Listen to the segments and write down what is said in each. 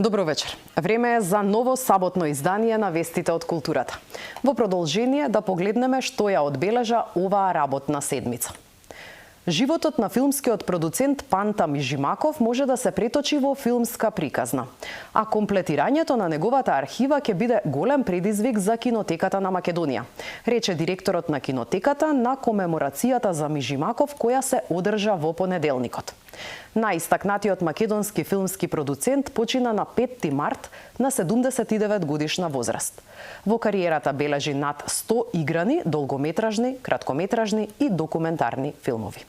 Добро вечер. Време е за ново саботно издание на Вестите од културата. Во продолжение да погледнеме што ја одбележа оваа работна седмица. Животот на филмскиот продуцент Панта Мижимаков може да се преточи во филмска приказна, а комплетирањето на неговата архива ќе биде голем предизвик за кинотеката на Македонија, рече директорот на кинотеката на комеморацијата за Мижимаков која се одржа во понеделникот. Најистакнатиот македонски филмски продуцент почина на 5 март на 79 годишна возраст. Во кариерата бележи над 100 играни, долгометражни, краткометражни и документарни филмови.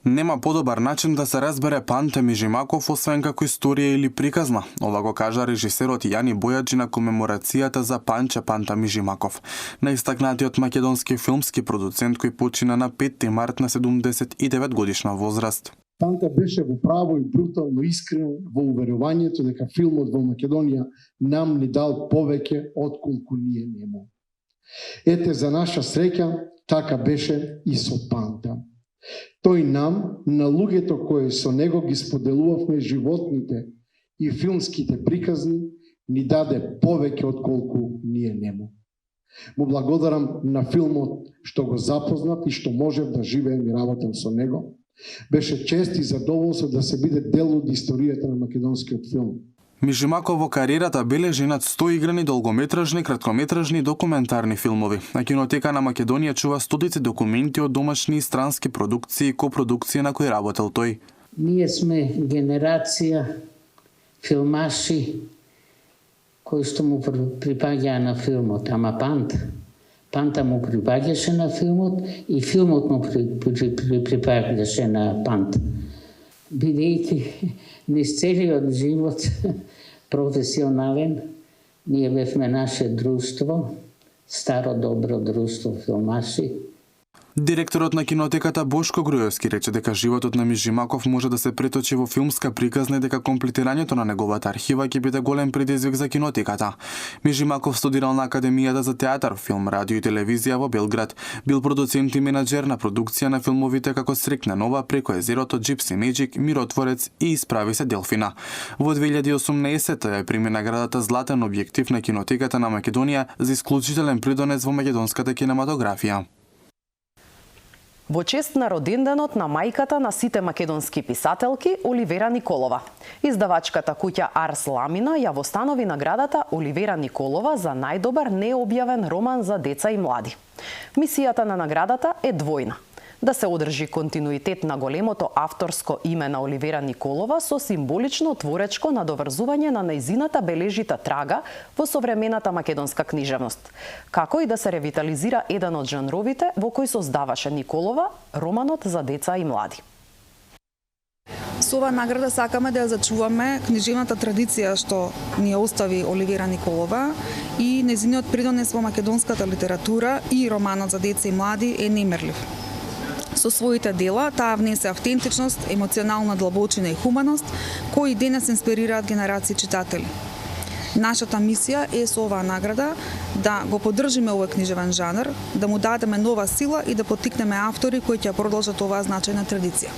Нема подобар начин да се разбере Панте Мижимаков освен како историја или приказна. Ова го кажа режисерот Јани Бојаджи на комеморацијата за Панче Панта Мижимаков, најистакнатиот македонски филмски продуцент кој почина на 5 март на 79 годишна возраст. Панта беше во право и брутално искрен во уверувањето дека филмот во Македонија нам ни дал повеќе отколку ние нему. Ете, за наша среќа, така беше и со Панта. Тој нам, на луѓето кои со него ги споделувавме животните и филмските приказни, ни даде повеќе отколку ние нему. Му благодарам на филмот што го запознав и што можев да живеем и работам со него. Беше чест и задоволство да се биде дел од историјата на македонскиот филм. Мижимаков во кариерата бележи над 100 играни долгометражни, краткометражни и документарни филмови. На кинотека на Македонија чува стотици документи од домашни и странски продукции и копродукции на кои работел тој. Ние сме генерација филмаши кои што му припаѓаа на филмот, ама Панта му припаѓаше на филмот и филмот му припаѓаше на Панта. Бидејќи низ целиот живот професионален, ние бевме наше друштво, старо добро друштво филмаши. Директорот на кинотеката Бошко Груевски рече дека животот на Мижимаков може да се преточи во филмска приказна и дека комплетирањето на неговата архива ќе биде голем предизвик за кинотеката. Мижимаков студирал на Академијата за театар, филм, радио и телевизија во Белград. Бил продуцент и менаџер на продукција на филмовите како Срекна нова, Преко езерото, Gypsy Magic, Миротворец и Исправи се Делфина. Во 2018 ја прими наградата Златен објектив на кинотеката на Македонија за исклучителен придонес во македонската кинематографија. Во чест на роденденот на мајката на сите македонски писателки Оливера Николова, издавачката куќа Арс Ламина ја востанови наградата Оливера Николова за најдобар необјавен роман за деца и млади. Мисијата на наградата е двојна: да се одржи континуитет на големото авторско име на Оливера Николова со символично творечко надоврзување на нејзината бележита трага во современата македонска книжевност, како и да се ревитализира еден од жанровите во кој создаваше Николова, романот за деца и млади. Со оваа награда сакаме да ја зачуваме книжевната традиција што ни ја остави Оливера Николова и нејзиниот придонес во македонската литература и романот за деца и млади е немерлив. Со своите дела таа внесе автентичност, емоционална длабочина и хуманост, кои денес инспирираат генерации читатели. Нашата мисија е со оваа награда да го поддржиме овој книжевен жанр, да му дадеме нова сила и да поттикнеме автори кои ќе продолжат оваа значајна традиција.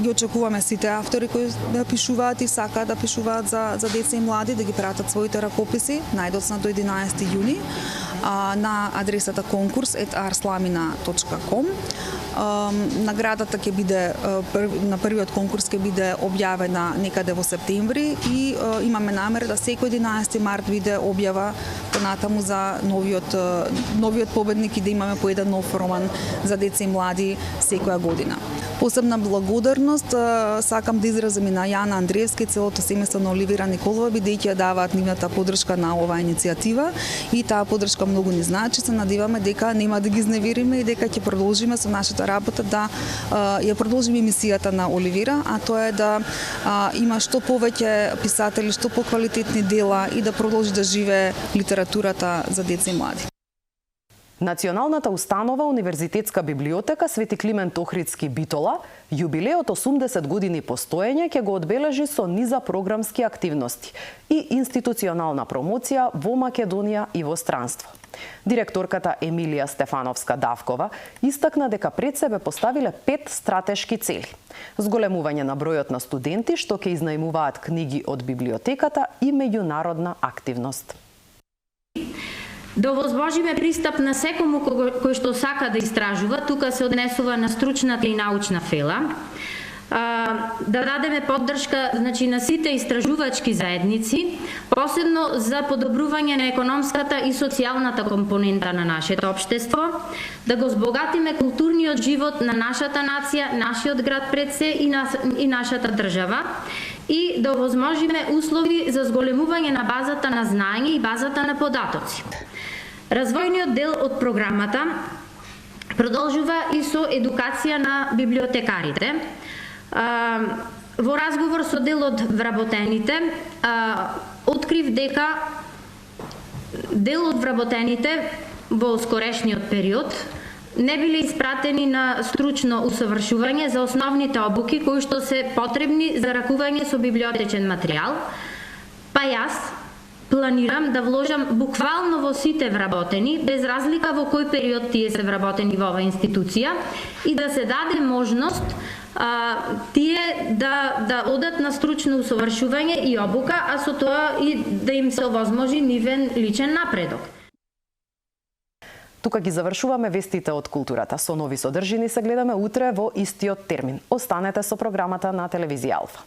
Ги очекуваме сите автори кои да пишуваат и сакаат да пишуваат за деца и млади, да ги пратат своите ракописи најдоцна до 11 јуни на адресата konkurs@arslamina.com. Наградата ќе биде на првиот конкурс ќе биде објавена некаде во септември и имаме намера да секој 11 март биде објава понатаму за новиот победник и да имаме по еден нов роман за деца и млади секоја година. Посебна благодарност сакам да изразам и на Јана Андреевски и целото семејство на Оливера Николова, бидејќи ја даваат нивната поддршка на оваа иницијатива и таа поддршка многу ни значи. Се надеваме дека нема да ги изневериме и дека ќе продолжиме со нашата работа да ја продолжиме мисијата на Оливера, а тоа е да има што повеќе писатели, што поквалитетни дела и да продолжи да живее литературата за деца и млади. Националната установа Универзитетска библиотека Свети Климент Охридски Битола јубилеот 80 години постоење ќе го одбележи со низа програмски активности и институционална промоција во Македонија и во странство. Директорката Емилија Стефановска-Давкова истакна дека пред себе поставиле 5 стратешки цели. Зголемување на бројот на студенти што ќе изнајмуваат книги од библиотеката и меѓународна активност. Да овозможиме пристап на секому кој што сака да истражува, тука се однесува на стручната и научна фела, да дадеме поддршка на сите истражувачки заедници, посебно за подобрување на економската и социјалната компонента на нашето општество, да го збогатиме културниот живот на нашата нација, нашиот град пред се и нашата држава, и да овозможиме услови за зголемување на базата на знаење и базата на податоци. Развојниот дел од програмата продолжува и со едукација на библиотекарите. Во разговор со дел од вработените, открив дека дел од вработените во скорешниот период не биле испратени на стручно усавршување за основните обуки кои што се потребни за ракување со библиотечен материјал, па јас планирам да вложам буквално во сите вработени, без разлика во кој период тие се вработени во оваа институција, и да се даде можност тие да одат на стручно усовршување и обука, а со тоа и да им се овозможи нивен личен напредок. Тука ги завршуваме вестите од културата. Со нови содржини се гледаме утре во истиот термин. Останете со програмата на телевизија Алфа.